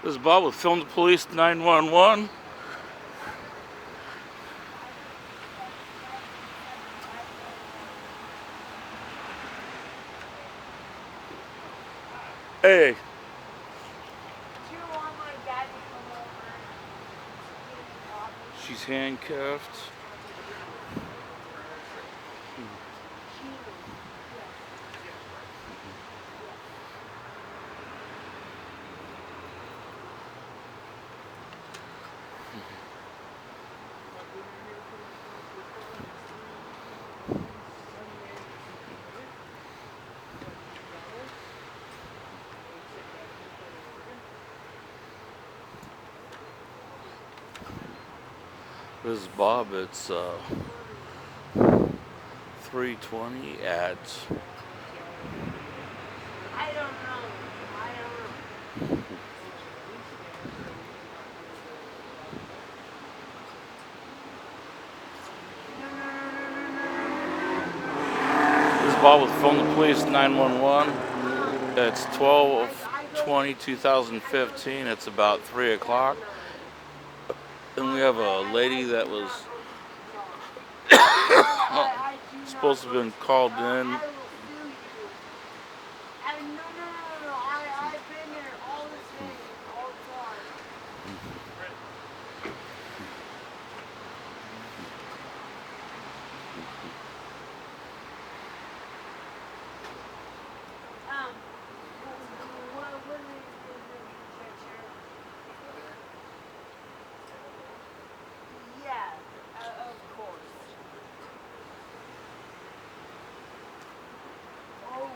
This is Bob with Film the Police 911. Hey. She's handcuffed. This is Bob. It's 3:20 at. I don't know. This is Bob with Film the Police 911. It's 12/20/2015. It's about 3 o'clock. And we have a lady that was supposed to have been called in. I've been there all the time. What is the picture? Yeah, of course. Oh, really?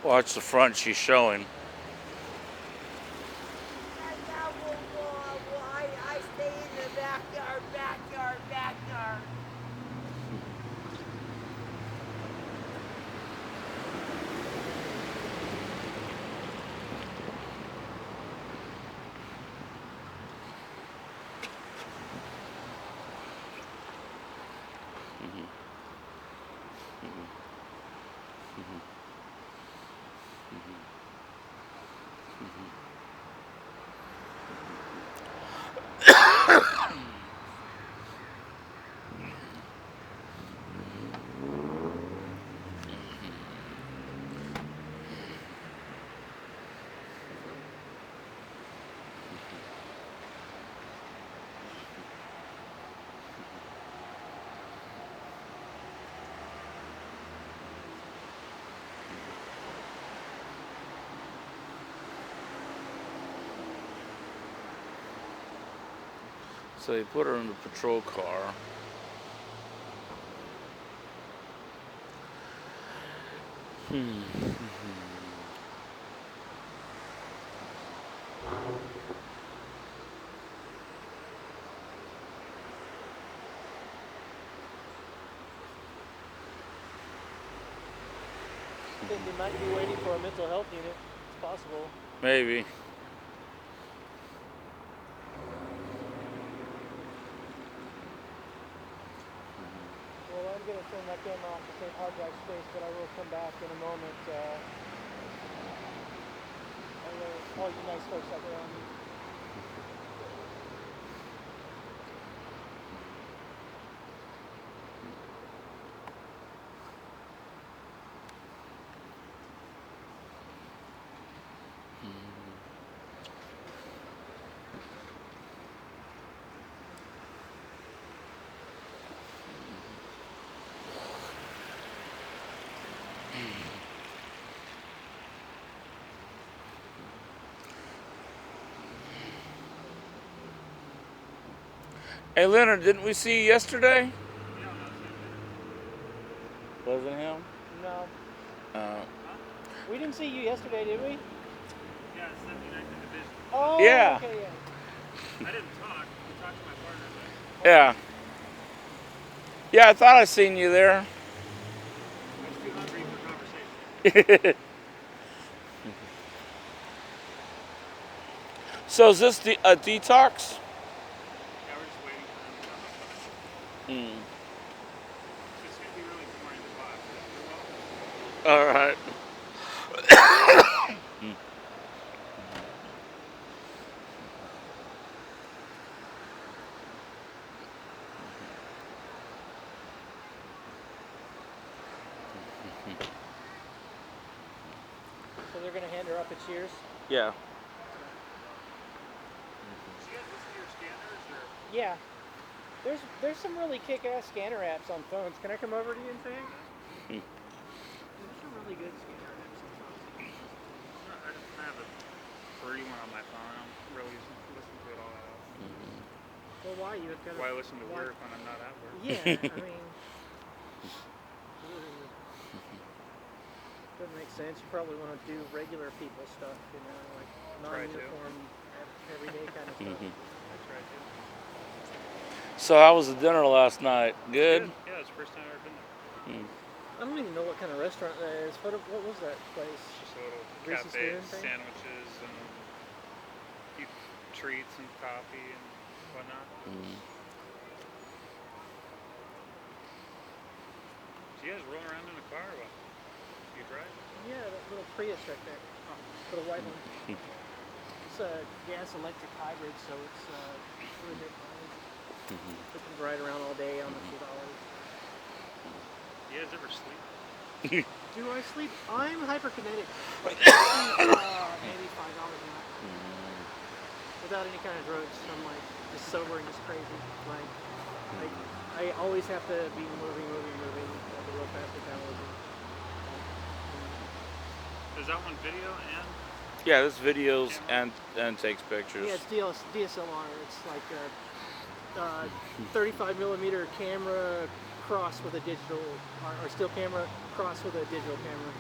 Watch the front, she's showing. I stay in the backyard. So they put her in the patrol car. I think they might be waiting for a mental health unit. It's possible. Maybe. Well, I'm going to turn that camera off to save hard drive space, but I will come back in a moment. All you nice folks out there on me. Hey Leonard, didn't we see you yesterday? Wasn't him? No. Uh, We didn't see you yesterday, did we? Yeah, it's 79th Division. Oh, Yeah. okay, yeah. I didn't talk. I talked to my partner, but yeah. Yeah, I thought I seen you there. I was too hungry for conversation. So is this a detox? Yeah, we're just waiting for him to come. Mm. It's going to be really boring to watch. All right. So they're gonna hand her up at Cheers? Yeah. She has this to your scanners, or Yeah. There's some really kick-ass scanner apps on phones. Can I come over to you and say? There's some really good scanner apps on phones. I have a free one on my phone. I don't really listen to it all that often. Well, why you've got? Why listen to work when I'm not at work? Yeah, I mean, doesn't make sense. You probably want to do regular people stuff, you know, like Try to. non-uniform, everyday kind of stuff. I try to. So how was the dinner last night? Good. Yeah, it's the first time I've ever been there. I don't even know what kind of restaurant that is. What was that place? Just a little Reese's cafe, Spoon thing? sandwiches, and few treats and coffee and whatnot. Do you guys roll around in a car or what? You drive? Yeah, that little Prius right there. Little white one. It's a gas electric hybrid, so it's really good. We can ride around all day on the $2. You guys ever sleep? Do I sleep? I'm hyperkinetic. Like, maybe $5 a night. Without any kind of drugs, I'm like just sober and just crazy. Like I always have to be moving at a real fast metabolism. Is that one video and? Yeah, this videos and takes pictures. Yeah, it's DSLR. It's like a 35 millimeter camera crossed with a digital, or still camera crossed with a digital camera.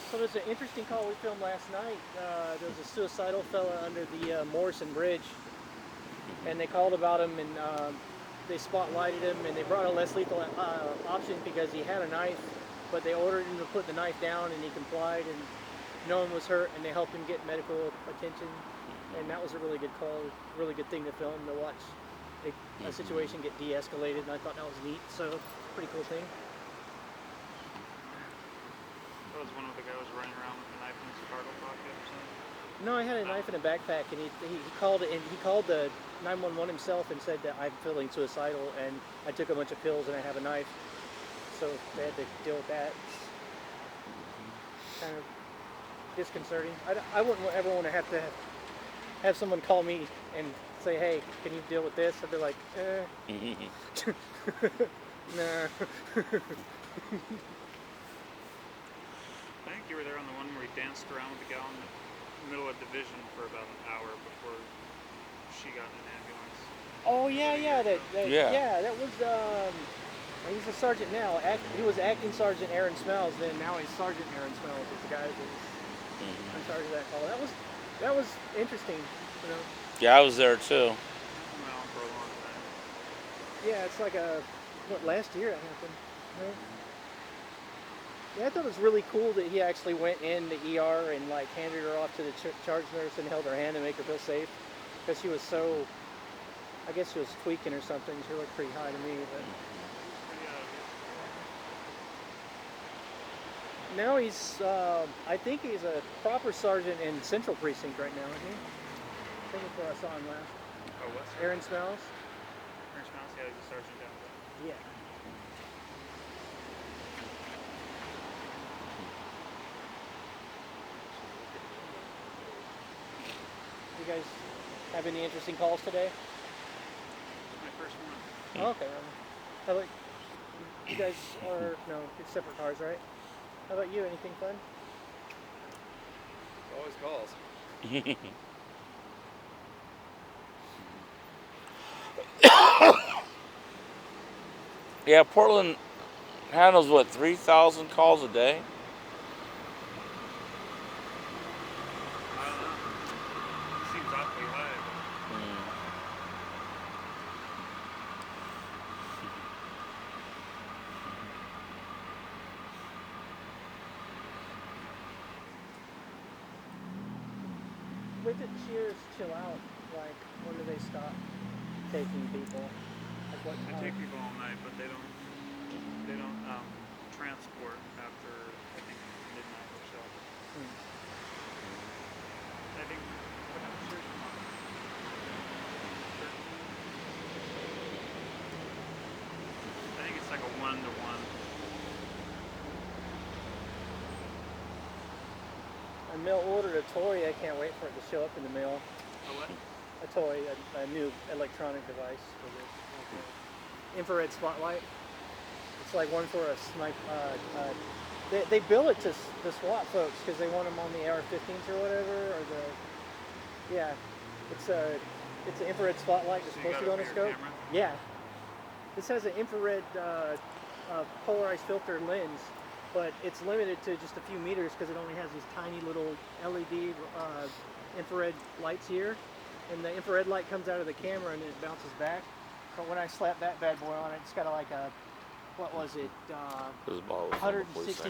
So there's an interesting call we filmed last night. There was a suicidal fella under the Morrison Bridge, and they called about him, and they spotlighted him, and they brought a less lethal option because he had a knife, but they ordered him to put the knife down, and he complied, and no one was hurt, and they helped him get medical attention, and that was a really good call, really good thing to film, to watch a situation get de-escalated, and I thought that was neat, so pretty cool thing. That was one of the guys running around with a knife in his cargo pocket or something? No, I had a knife in a backpack, and he called it, and he called the 911 himself and said that I'm feeling suicidal, and I took a bunch of pills and I have a knife, so they had to deal with that. It's kind of disconcerting. I wouldn't ever want to have someone call me and say, hey, can you deal with this? I'd be like, nah. I think you were there on the one where he danced around with the gal in the middle of division for about an hour before she got in an ambulance. Oh yeah, Yeah. that was he's a sergeant now. He was acting Sergeant Aaron Smells, then now he's Sergeant Aaron Smells. Is the guy who's in charge of that call. That was interesting, you know. Yeah, I was there too. Went on for a long time. Yeah, it's like last year that happened. Right? Yeah, I thought it was really cool that he actually went in the ER and like handed her off to the charge nurse and held her hand to make her feel safe, because she was so, I guess she was tweaking or something. She looked pretty high to me, but now he's, I think he's a proper sergeant in Central Precinct right now, isn't he? I think that's where I saw him last. Oh, what's Aaron Smells? Aaron Smells? Yeah, he's a sergeant down there. Yeah. You guys have any interesting calls today? It's my first one. Oh, okay. How about you guys? Are no, it's separate cars, right? How about you? Anything fun? Always calls. Yeah, Portland handles what, 3,000 calls a day? I don't know. It seems awfully high. When did shears chill out? Like, when do they stop taking people? Like what They time? take people all night, but they don't transport after I think midnight or so. Hmm. I think what time is yours tomorrow? 13? I think it's like a 1-to-1. I mail ordered a toy. I can't wait for it to show up in the mail. A what? A toy, a new electronic device for this. Infrared spotlight. It's like one for a snipe. They bill it to the SWAT folks because they want them on the AR-15s or whatever, or the it's an infrared spotlight that's So you supposed to got go it on a for your scope. camera? Yeah, this has an infrared polarized filter lens, but it's limited to just a few meters because it only has these tiny little LED infrared lights here, and the infrared light comes out of the camera and it bounces back. But when I slap that bad boy on it, it's got like a, what was it, This ball was 160